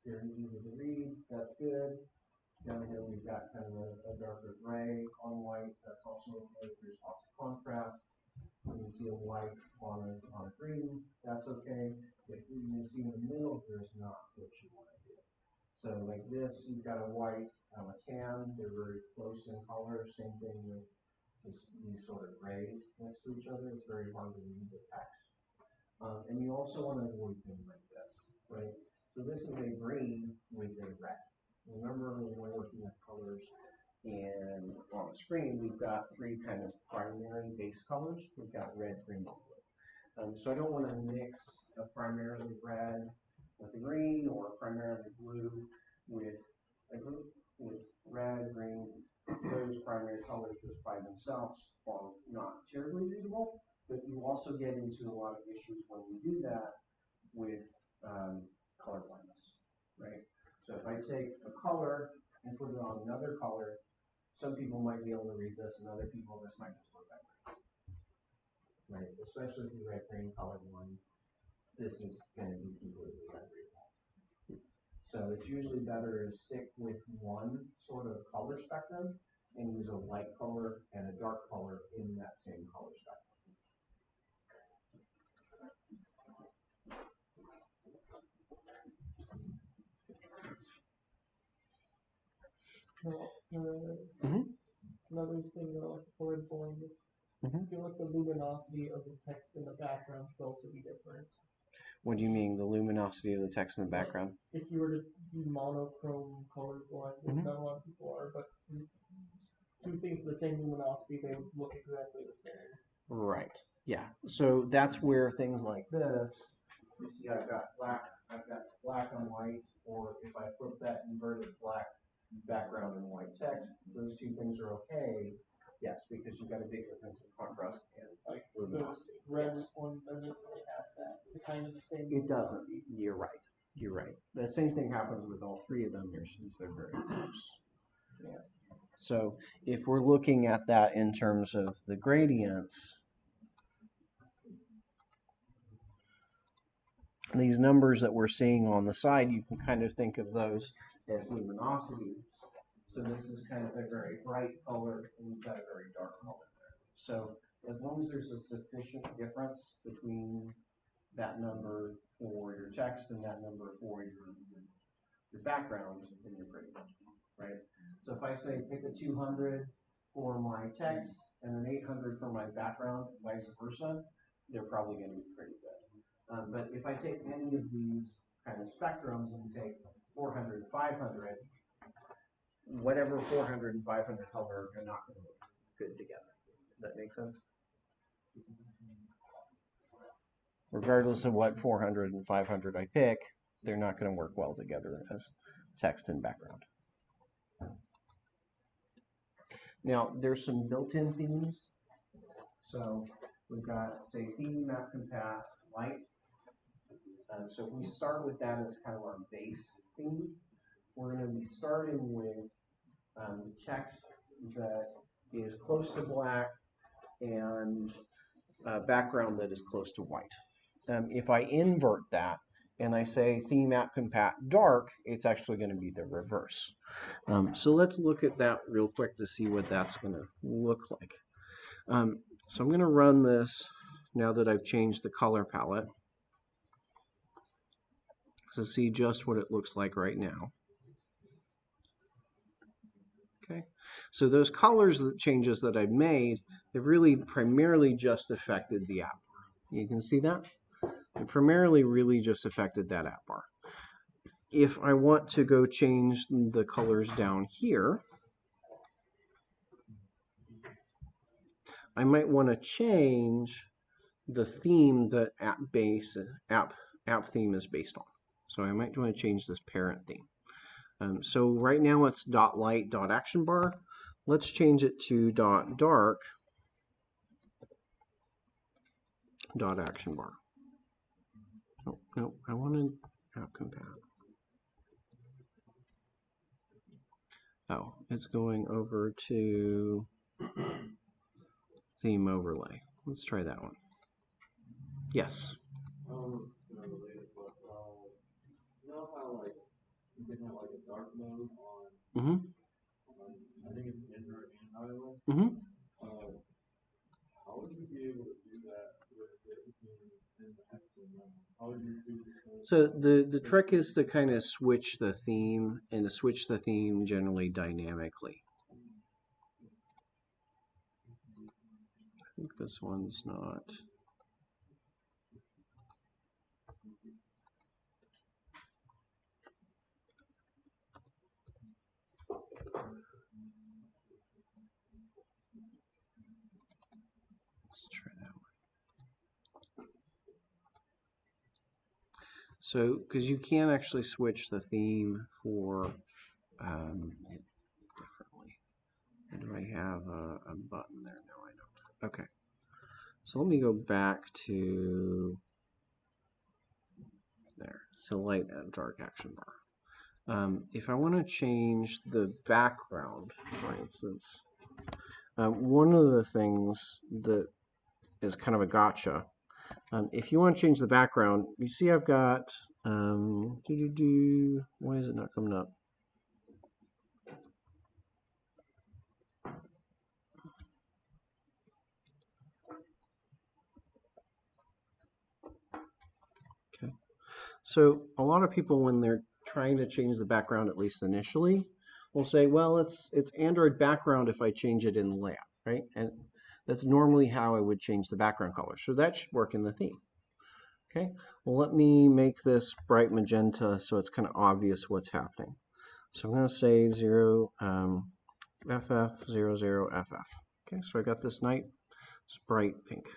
very easy to read, that's good. Down here we've got kind of a darker gray on white, that's also okay. There's lots of contrast. You can see a white on a green, that's okay. If you can see in the middle, there's not what you want to do. So like this, you've got a white, a tan, they're very close in color. Same thing with these sort of grays next to each other. It's very hard to read the text. And you also want to avoid things like this, right? So this is a green with a red. Remember when we're looking at colors and on the screen, we've got three kind of primary base colors. We've got red, green, and blue. So I don't want to mix a primarily red with a green or primarily blue with red, green. Those primary colors just by themselves are not terribly readable, but you also get into a lot of issues when you do that with color blindness, right? So if I take a color and put it on another color, some people might be able to read this, and other people this might just look like green, right? Especially if you read green color one, this is going to be completely unreadable. So it's usually better to stick with one sort of color spectrum and use a light color and a dark color in that same color spectrum. Another thing for informing is I feel like the luminosity of the text in the background should also be different. What do you mean, the luminosity of the text in the background? If you were to do monochrome colorblind, which not a lot of people are, but two things with the same luminosity, they would look exactly the same. Right. Yeah. So that's where things like this, you see I've got black on white, or if I put that inverted black background and white text, those two things are okay. Yes, because you've got a big difference in contrast and Like luminosity. The red one doesn't really have that. It's kind of the same. It doesn't. You're right. You're right. The same thing happens with all three of them here since they're very close. Yeah. So if we're looking at that in terms of the gradients, these numbers that we're seeing on the side, you can kind of think of those as luminosities. So this is kind of a very bright color, and we've got a very dark color there. So as long as there's a sufficient difference between that number for your text and that number for your background, then you're pretty good, right? So if I say pick a 200 for my text and an 800 for my background, vice versa, they're probably going to be pretty good. But if I take any of these kind of spectrums and take 400, 500, whatever 400 and 500 color are not going to look good together. Does that make sense? Regardless of what 400 and 500 I pick, they're not going to work well together as text and background. Now, there's some built-in themes. So we've got, say, theme, map, compat, light. So if we start with that as kind of our base theme, we're going to be starting with text that is close to black and background that is close to white. If I invert that and I say theme, map, compat, dark, it's actually going to be the reverse. So let's look at that real quick to see what that's going to look like. So I'm going to run this now that I've changed the color palette to see just what it looks like right now. Okay, so those colors changes that I've made have really primarily just affected the output. You can see that? It primarily really just affected that app bar. If I want to go change the colors down here, I might want to change the theme that app theme is based on. So I might want to change this parent theme. So right now it's .light .action bar. Let's change it to .dark .action bar. No, I want to app compat. Oh, it's going over to theme overlay. Let's try that one. Yes. It's not related, but you know how like you can have like a dark mode on, I think it's Android and iOS. How would you be able to do that with it in the XML? How would you do So the trick is to kind of switch the theme, and to switch the theme generally dynamically. I think this one's not. Let's try that one. So, because you can actually switch the theme for it differently. And do I have a button there? No, I don't. Okay. So let me go back to there. So light and dark action bar. If I want to change the background, for instance, one of the things that is kind of a gotcha. If you want to change the background, you see I've got, why is it not coming up? Okay. So a lot of people, when they're trying to change the background, at least initially, will say, well, it's Android background if I change it in the layout, right? And that's normally how I would change the background color. So that should work in the theme. Okay, well, let me make this bright magenta so it's kind of obvious what's happening. So I'm going to say 0 FF00 FF. Okay, so I got this nice bright pink.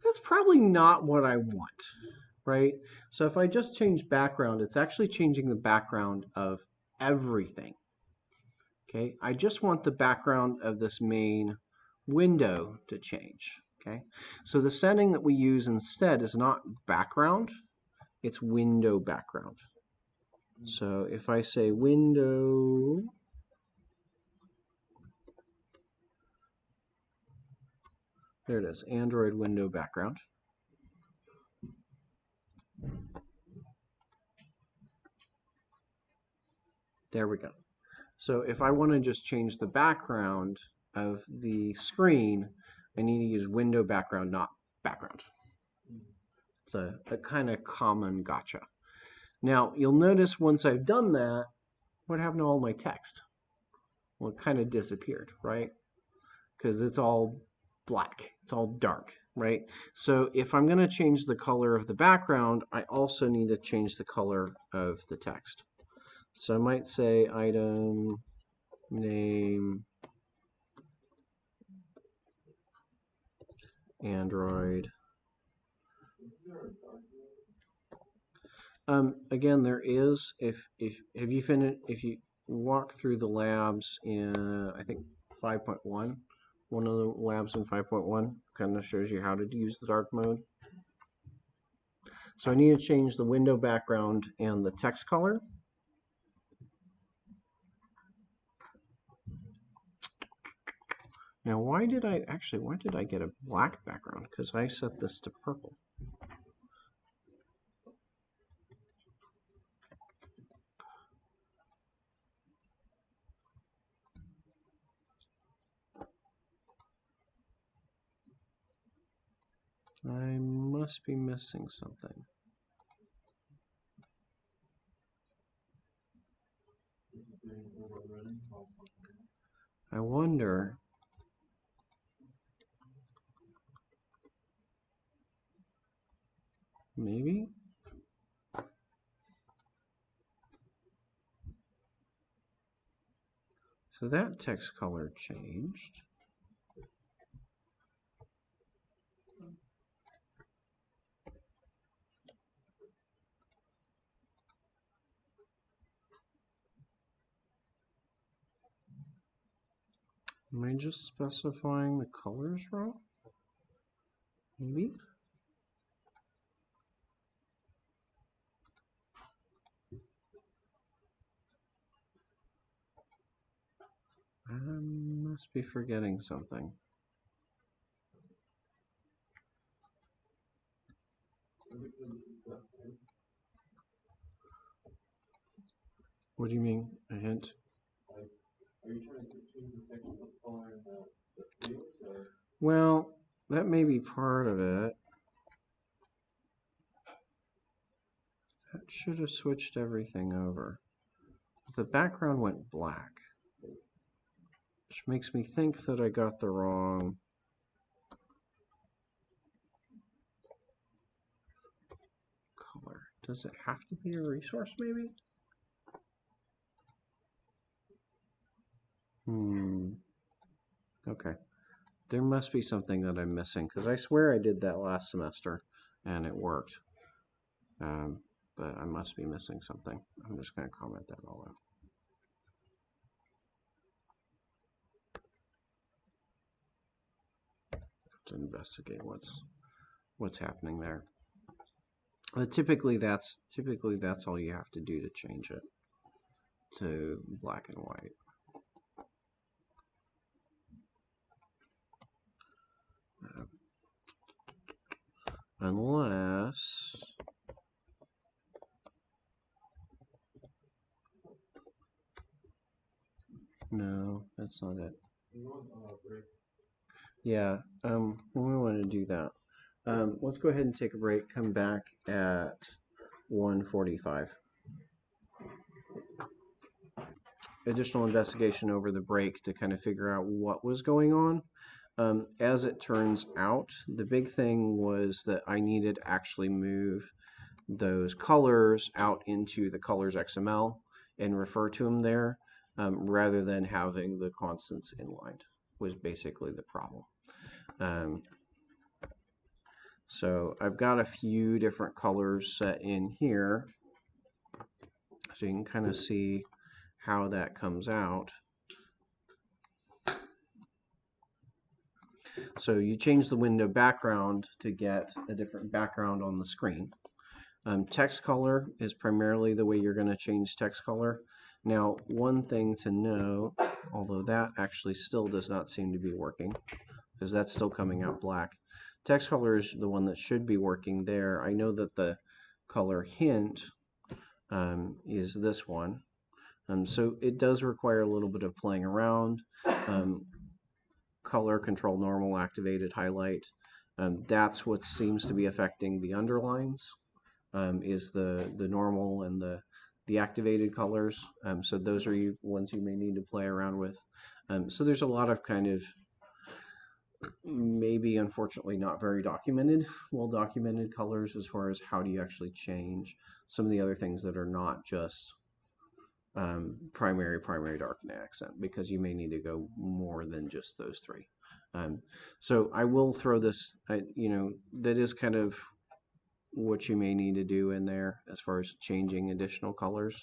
That's probably not what I want, right? So if I just change background, it's actually changing the background of everything. Okay, I just want the background of this main window to change. Okay, so the setting that we use instead is not background, it's window background. So if I say window, there it is, Android window background. There we go. So if I want to just change the background of the screen, I need to use window background, not background. It's a kind of common gotcha. Now, you'll notice once I've done that, what happened to all my text? Well, it kind of disappeared, right? Because it's all black, it's all dark, right? So if I'm going to change the color of the background, I also need to change the color of the text. So I might say item name Android. Again, there is. If you walk through the labs in I think 5.1, one of the labs in 5.1 kind of shows you how to use the dark mode. So I need to change the window background and the text color. Now, why did I get a black background? Because I set this to purple. I must be missing something. I wonder. maybe. So that text color changed. Am I just specifying the colors wrong? Maybe? I must be forgetting something. What do you mean, a hint? Like, are you trying to change the texture of the color in the fields, or? Well, that may be part of it. That should have switched everything over. The background went black, which makes me think that I got the wrong color. Does it have to be a resource, maybe? Okay. There must be something that I'm missing, because I swear I did that last semester, and it worked. But I must be missing something. I'm just going to comment that all out. To investigate what's happening there. Typically that's all you have to do to change it to black and white. Unless no, that's not it. Yeah, we want to do that. Let's go ahead and take a break. Come back at 1:45. Additional investigation over the break to kind of figure out what was going on. As it turns out, the big thing was that I needed to actually move those colors out into the colors XML and refer to them there, rather than having the constants inlined, was basically the problem. So I've got a few different colors set in here, so you can kind of see how that comes out. So you change the window background to get a different background on the screen. Text color is primarily the way you're going to change text color. Now, one thing to know, although that actually still does not seem to be working, because that's still coming out black. Text color is the one that should be working there. I know that the color hint is this one. So it does require a little bit of playing around. Color, control, normal, activated, highlight. That's what seems to be affecting the underlines, is the normal and the activated colors. So those are ones you may need to play around with. So there's a lot of kind of, maybe unfortunately not very well documented colors as far as how do you actually change some of the other things that are not just primary, dark, and accent, because you may need to go more than just those three. So I will throw this, that is kind of what you may need to do in there as far as changing additional colors.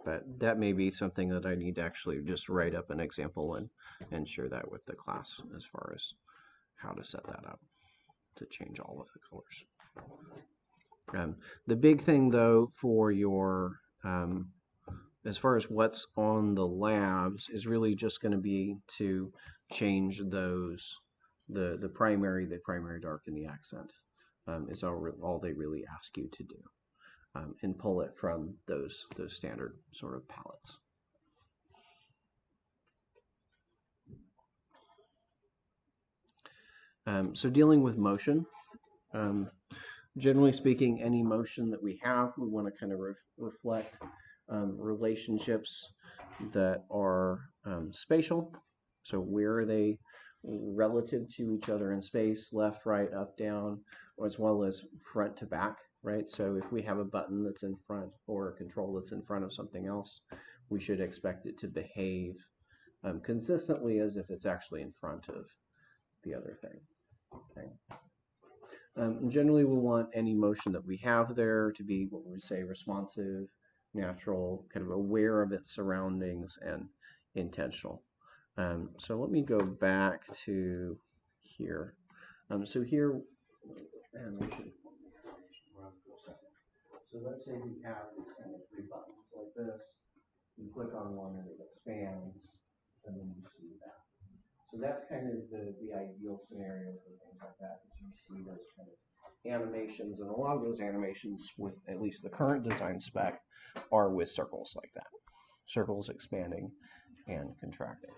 But that may be something that I need to actually just write up an example and share that with the class as far as how to set that up to change all of the colors. The big thing though for your, as far as what's on the labs, is really just going to be to change those, the primary dark, and the accent. Is all they really ask you to do. And pull it from those standard sort of palettes. So dealing with motion, generally speaking, any motion that we have, we want to kind of reflect relationships that are spatial. So where are they relative to each other in space, left, right, up, down, or as well as front to back, right? So if we have a button that's in front or a control that's in front of something else, we should expect it to behave consistently as if it's actually in front of the other thing. Okay. Generally, we'll want any motion that we have there to be what we would say responsive, natural, kind of aware of its surroundings, and intentional. So let me go back to here. So here, and we should run for a second. So let's say we have these kind of three buttons like this. You click on one and it expands, and then you see that. So that's kind of the ideal scenario for things like that, is you see those kind of animations, and a lot of those animations with at least the current design spec are with circles like that. Circles expanding and contracting.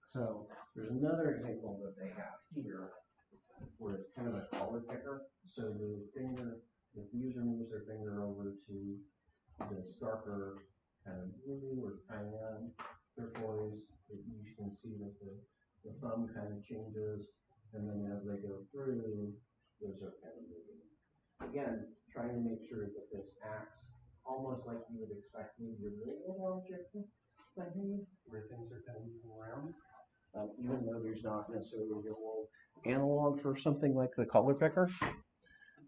So there's another example that they have here where it's kind of a color picker. So the finger, if the user moves their finger over to this darker kind of blue or cayenne turquoise, you can see that the thumb kind of changes, and then as they go through, those are kind of moving. Again, trying to make sure that this acts almost like you would expect maybe a real object to behave, where things are kind of moving around. Even though there's not necessarily a real analog for something like the color picker.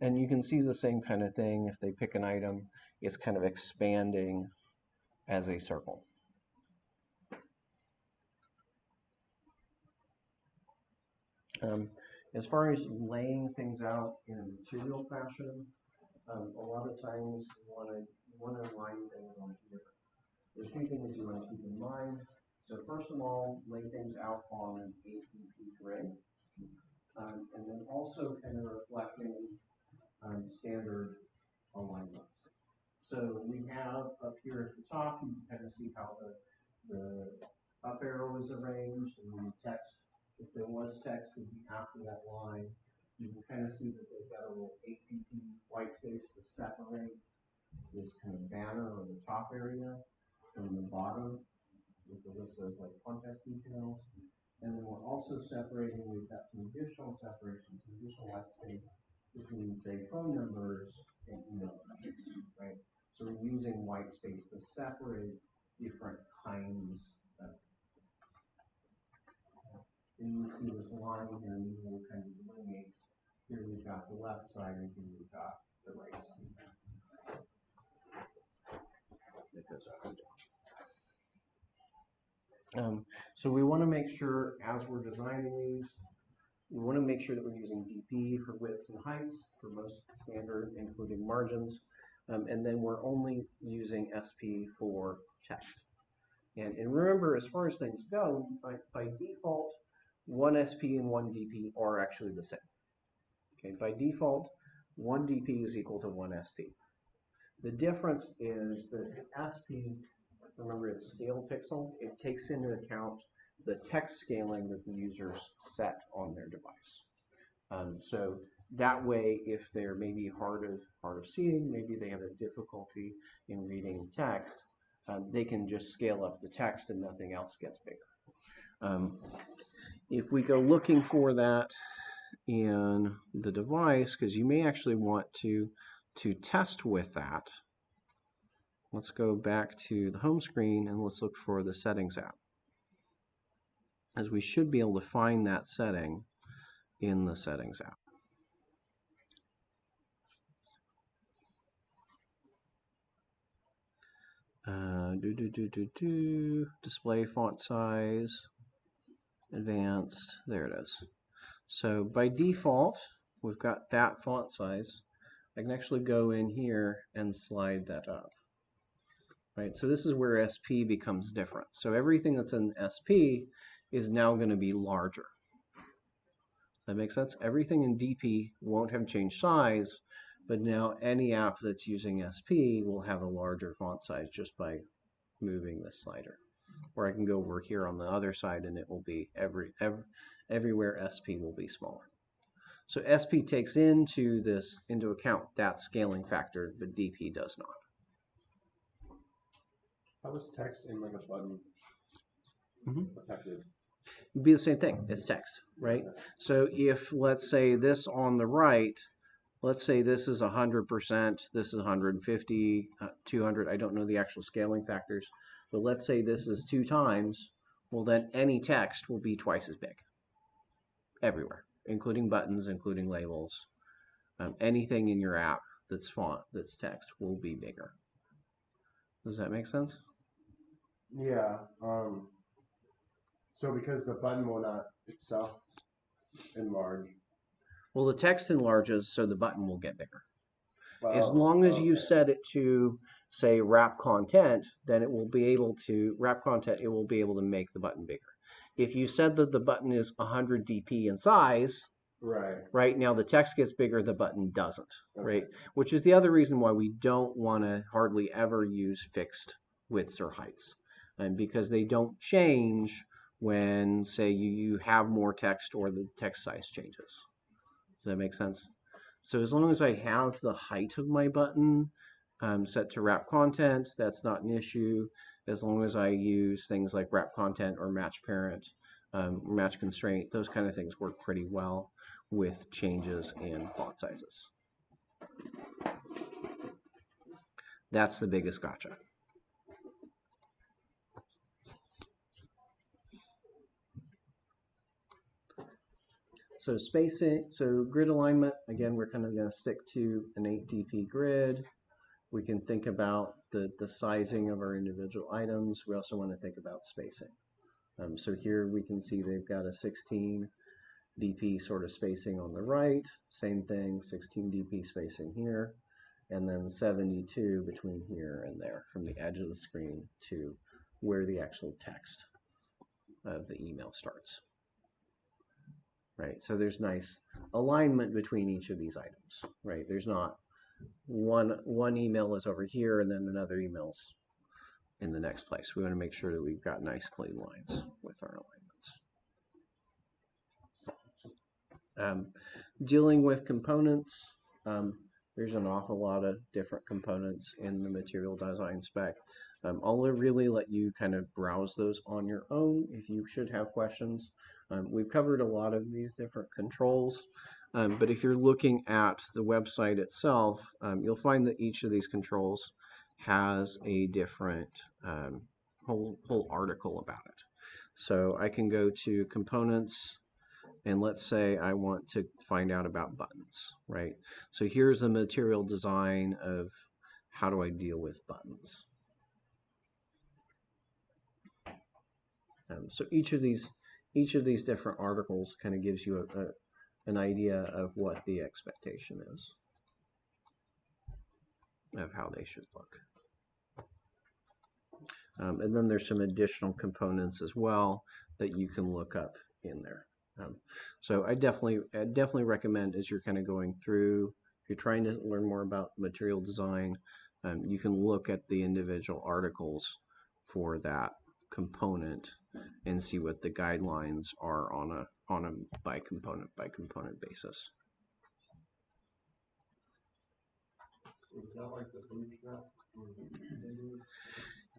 And you can see the same kind of thing if they pick an item, it's kind of expanding as a circle. As far as laying things out in a material fashion, a lot of times you want to line things on here. There's a few things you want to keep in mind. So first of all, lay things out on an AWD grid, and then also kind of reflecting standard alignments. So we have up here at the top, you can kind of see how the up arrow is arranged, and then the text, if there was text, would be after that line. You can kind of see that they've got a little APP white space to separate this kind of banner or the top area from the bottom with the list of like contact details. And then we're also separating, we've got some additional separations, some additional white space between, say, phone numbers and email addresses, right? So we're using white space to separate different kinds of. And you can see this line here, and it kind of delineates. Here we've got the left side, and here we've got the right side. It goes up and down. So we want to make sure, as we're designing these, we want to make sure that we're using DP for widths and heights for most standard, including margins. And then we're only using SP for text. And remember, as far as things go, by default, one SP and one DP are actually the same. Okay, by default, one DP is equal to one SP. The difference is that the SP, remember it's scale pixel, it takes into account the text scaling that the users set on their device. So that way, if they're maybe hard of seeing, maybe they have a difficulty in reading text, they can just scale up the text and nothing else gets bigger. If we go looking for that in the device, because you may actually want to test with that, let's go back to the home screen and let's look for the settings app, as we should be able to find that setting in the settings app. Display font size, advanced, there it is. So by default, we've got that font size. I can actually go in here and slide that up. Right, so this is where SP becomes different. So everything that's in SP is now going to be larger. Does that make sense? Everything in DP won't have changed size, but now any app that's using SP will have a larger font size just by moving this slider. Or I can go over here on the other side and it will be everywhere SP will be smaller. So SP takes into account that scaling factor, but DP does not. How is text in like a button affected? It'd be the same thing. It's text, right? So if, let's say, this on the right, let's say this is 100%, this is 150, 200. I don't know the actual scaling factors, but let's say this is 2 times. Well, then any text will be twice as big everywhere, including buttons, including labels. Anything in your app that's font, that's text, will be bigger. Does that make sense? Yeah. So because the button will not itself enlarge. Well, the text enlarges, so the button will get bigger. Well, As long as you okay. set it to, say, wrap content, then it will be able to wrap content. It will be able to make the button bigger. If you said that the button is 100 dp in size, right now the text gets bigger, the button doesn't, right? Which is the other reason why we don't want to hardly ever use fixed widths or heights, and because they don't change when, say, you have more text or the text size changes. Does that make sense? So as long as I have the height of my button set to wrap content, that's not an issue. As long as I use things like wrap content or match parent, match constraint, those kind of things work pretty well with changes in font sizes. That's the biggest gotcha. So spacing, so grid alignment, again, we're kind of going to stick to an 8 dp grid. We can think about the sizing of our individual items. We also want to think about spacing. So here we can see they've got a 16 dp sort of spacing on the right. Same thing, 16 dp spacing here. And then 72 between here and there, from the edge of the screen to where the actual text of the email starts. Right, so there's nice alignment between each of these items, right? There's not one email is over here and then another email's in the next place. We want to make sure that we've got nice clean lines with our alignments. Dealing with components, there's an awful lot of different components in the material design spec. I'll really let you kind of browse those on your own if you should have questions. We've covered a lot of these different controls, but if you're looking at the website itself, you'll find that each of these controls has a different whole article about it. So I can go to components, and let's say I want to find out about buttons, right? So here's a material design of how do I deal with buttons. So each of these different articles kind of gives you an idea of what the expectation is of how they should look. And then there's some additional components as well that you can look up in there. So I definitely recommend, as you're kind of going through, if you're trying to learn more about material design, you can look at the individual articles for that component and see what the guidelines are on a by component basis. Is that like the bootstrap?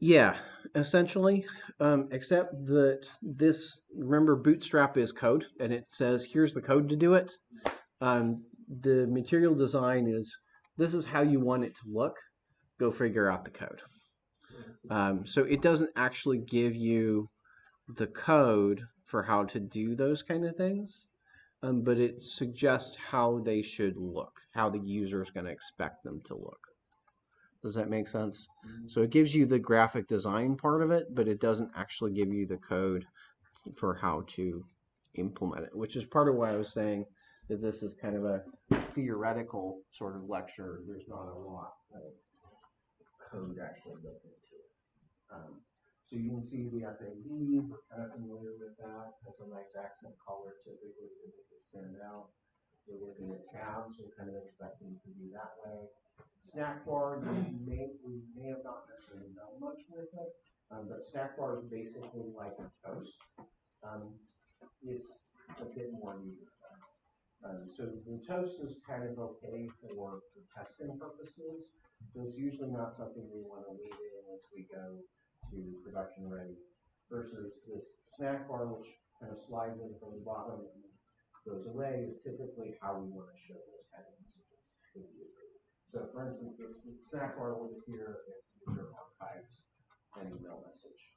Yeah, essentially, except that this, remember, Bootstrap is code, and it says here's the code to do it. The material design is, this is how you want it to look. Go figure out the code. So it doesn't actually give you the code for how to do those kind of things, but it suggests how they should look, how the user is going to expect them to look. Does that make sense? So it gives you the graphic design part of it, but it doesn't actually give you the code for how to implement it, which is part of why I was saying that this is kind of a theoretical sort of lecture. There's not a lot of code actually built into it. So you can see the AWD, we're kind of familiar with that. It has a nice accent color typically to make it stand out. We're looking at tabs, we're kind of expecting to be that way. Snack bar, we may have not necessarily done much with it, but snack bar is basically like a toast. It's a bit more user-friendly. So the toast is kind of okay for testing purposes, but it's usually not something we want to leave in once we go to production ready versus this snack bar, which kind of slides in from the bottom and goes away, is typically how we want to show those kind of messages in the user. So for instance, this snack bar will appear if the user archives an email message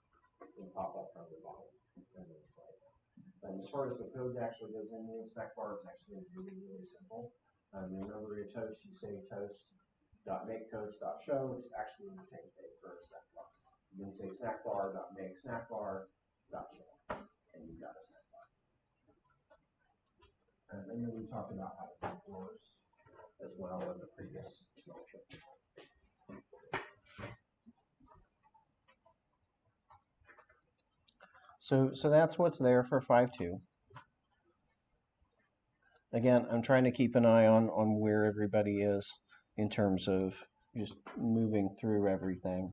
and pop up from the bottom and then slide down. And as far as the code that actually goes into the snack bar, it's actually really, really simple. Remember your toast, you say toast.makeToast.show, it's actually the same thing for a snack bar. You can say snackbar.make.snackbar.show, and you've got a snack bar. And then we talked about how to do floors as well in the previous section. So that's what's there for 5.2. Again, I'm trying to keep an eye on where everybody is in terms of just moving through everything.